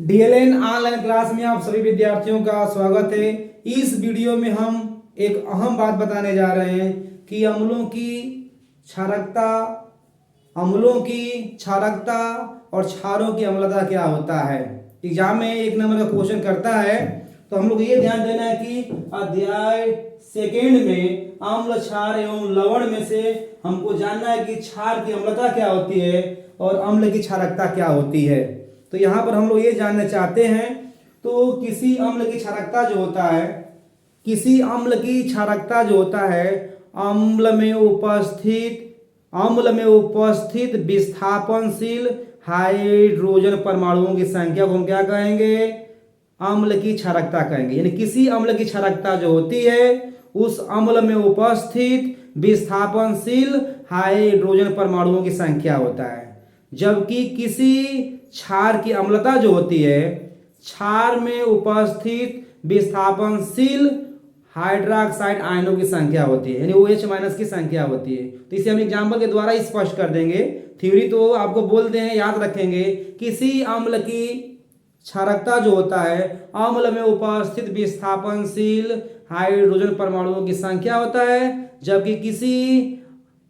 DLN online class में आप सभी विद्यार्थियों का स्वागत है। इस वीडियो में हम एक अहम बात बताने जा रहे हैं कि अम्लों की क्षारकता और क्षारों की अम्लता क्या होता है। एग्जाम में एक नंबर का क्वेश्चन करता है, तो हम लोग ये ध्यान देना है कि अध्याय सेकेंड में अम्ल, क्षार एवं लवण में से हमको जानना है कि क्षार की अम्लता क्या होती है और अम्ल की क्षारकता क्या होती है। तो यहाँ पर हम लोग ये जानना चाहते हैं, तो किसी अम्ल की क्षारकता जो होता है अम्ल में उपस्थित विस्थापनशील हाइड्रोजन परमाणुओं की संख्या को हम क्या कहेंगे? अम्ल की क्षारकता कहेंगे। यानी किसी अम्ल की क्षारकता जो होती है उस अम्ल में उपस्थित विस्थापनशील हाइड्रोजन परमाणुओं की संख्या होता है। जबकि किसी क्षार की अम्लता जो होती है, क्षार में उपस्थित विस्थापनशील हाइड्रोक्साइड आयनों की संख्या होती है, यानी OH- की संख्या होती है। तो इसे हम एग्जाम्पल के द्वारा स्पष्ट कर देंगे। थ्योरी तो आपको बोलते हैं, याद रखेंगे। किसी अम्ल की क्षारकता जो होता है अम्ल में उपस्थित विस्थापनशील हाइड्रोजन परमाणुओं की संख्या होता है, जबकि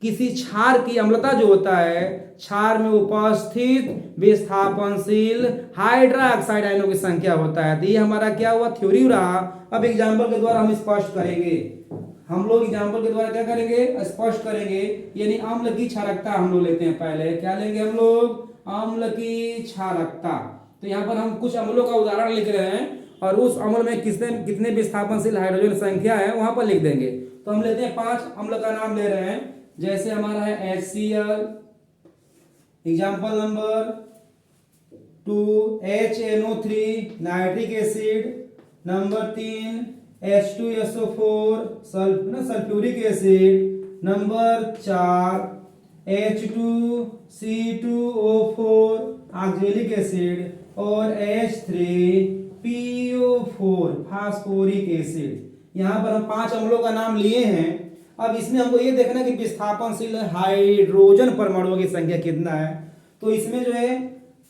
किसी क्षार की अम्लता जो होता है क्षार में उपस्थित विस्थापनशील हाइड्रोक्साइड आयनों की संख्या होता है। तो ये हमारा क्या हुआ? थ्योरी रहा। अब एग्जाम्पल के द्वारा हम स्पष्ट करेंगे। हम लोग एग्जाम्पल के द्वारा क्या करेंगे? स्पष्ट करेंगे। यानी अम्ल की क्षारकता हम लोग लेते हैं। पहले क्या लेंगे हम लोग? अम्ल की क्षारकता। तो यहाँ पर हम कुछ अम्लों का उदाहरण लिख रहे हैं और उस अम्ल में कितने विस्थापनशील हाइड्रोजन संख्या है वहां पर लिख देंगे। तो हम लेते हैं 5 अम्ल का नाम ले रहे हैं। जैसे हमारा है HCl, example number 2 HNO3 nitric acid, number 3 H2SO4 sulphuric acid, number 4 H2C2O4 oxalic acid और H3PO4 फास्फोरिक एसिड। यहाँ पर हम 5 अम्लों का नाम लिए हैं। अब इसमें हमको ये देखना है कि विस्थापनशील हाइड्रोजन परमाणुओं की संख्या कितना है। तो इसमें जो है,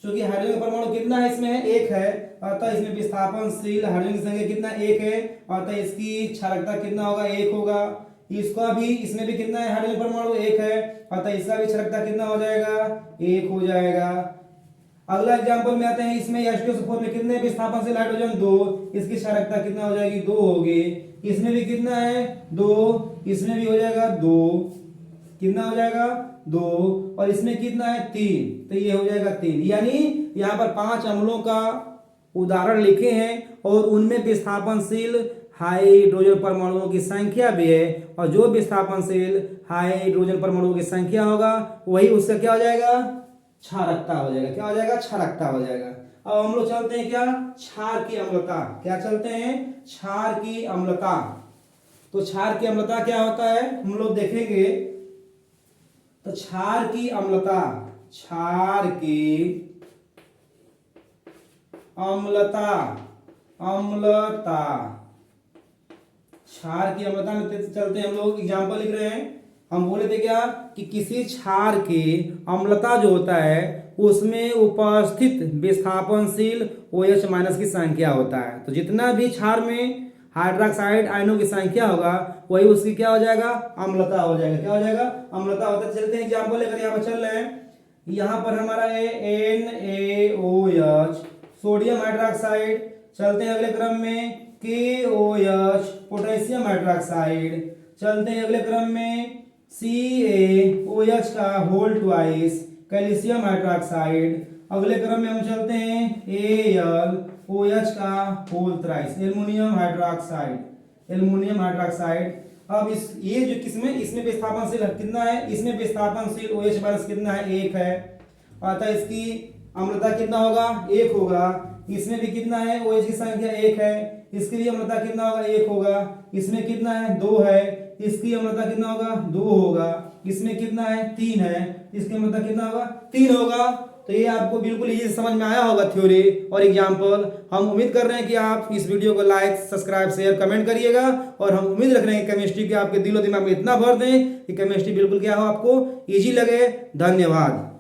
क्योंकि हाइड्रोजन परमाणु कितना है इसमें? 1 है, अतः इसमें विस्थापनशील हाइड्रोजन की संख्या कितना? 1 है, अतः इसकी क्षारकता कितना होगा? 1 होगा। इसमें भी कितना है? हाइड्रोजन परमाणु 1 है, अतः इसका भी क्षारकता कितना हो जाएगा? 1 हो जाएगा। अगला एग्जांपल में आते हैं। इसमें H2SO4 में कितने विस्थापनशील हाइड्रोजन? 2, इसकी क्षारकता कितना हो जाएगी? 2 होगी। इसमें भी कितना है? 2, इसमें भी हो जाएगा 2। कितना हो जाएगा? 2। और इसमें कितना है? 3, तो ये हो जाएगा 3। यानी यहाँ पर 5 अम्लों का उदाहरण लिखे हैं और उनमें विस्थापनशील हाइड्रोजन परमाणुओं की संख्या भी है, और जो विस्थापनशील हाइड्रोजन परमाणुओं की संख्या होगा वही उसका क्या हो जाएगा? क्षारकता हो जाएगा। क्या हो जाएगा? क्षारकता हो जाएगा। अब हम लोग चलते हैं क्या? क्षार की अम्लता। क्या चलते हैं? क्षार की अम्लता। तो क्षार की अम्लता क्या होता है हम लोग देखेंगे। तो क्षार की अम्लता में चलते हैं। हम लोग एग्जांपल लिख रहे हैं। हम बोले थे क्या कि किसी क्षार की अम्लता जो होता है उसमें उपस्थित विस्थापनशील OH- की संख्या होता है। तो जितना भी क्षार में हाइड्रोक्साइड आयनों की संख्या होगा वही उसकी क्या हो जाएगा? अम्लता हो जाएगा। क्या हो जाएगा? अम्लता होता है। चलते हैं एग्जांपल लेकर यहाँ पर चल रहे हैं। यहाँ पर हमारा है NaOH सोडियम हाइड्रोक्साइड। चलते हैं अगले क्रम में KOH पोटेशियम हाइड्रोक्साइड। चलते हैं अगले क्रम में CaOH का होल ट्वाइस कैल्शियम हाइड्रोक्साइड। अगले क्रम में हम चलते हैं AlOH का होल थ्राइस एल्युमिनियम हाइड्रोक्साइड। अब ये जो इसमें विस्थापनशील कितना है? इसमें विस्थापनशील OH- कितना है? 1 है, अतः इसकी अम्लता कितना होगा? 1 होगा। इसमें भी कितना है? OH की संख्या 1 है, इसकी भी अम्लता कितना होगा? 1 होगा। इसमें कितना है? 2 है, इसकी अम्लता कितना होगा? 2 होगा। इसमें कितना है? 3 है, इसकी अम्लता कितना होगा? 3 होगा। तो ये आपको बिल्कुल इजी समझ में आया होगा थ्योरी और एग्जाम्पल। हम उम्मीद कर रहे हैं कि आप इस वीडियो को लाइक, सब्सक्राइब, शेयर, कमेंट करिएगा, और हम उम्मीद रख रहे हैं कि केमिस्ट्री के आपके दिलो दिमाग में इतना भर दें कि केमिस्ट्री बिल्कुल क्या हो, आपको इजी लगे। धन्यवाद।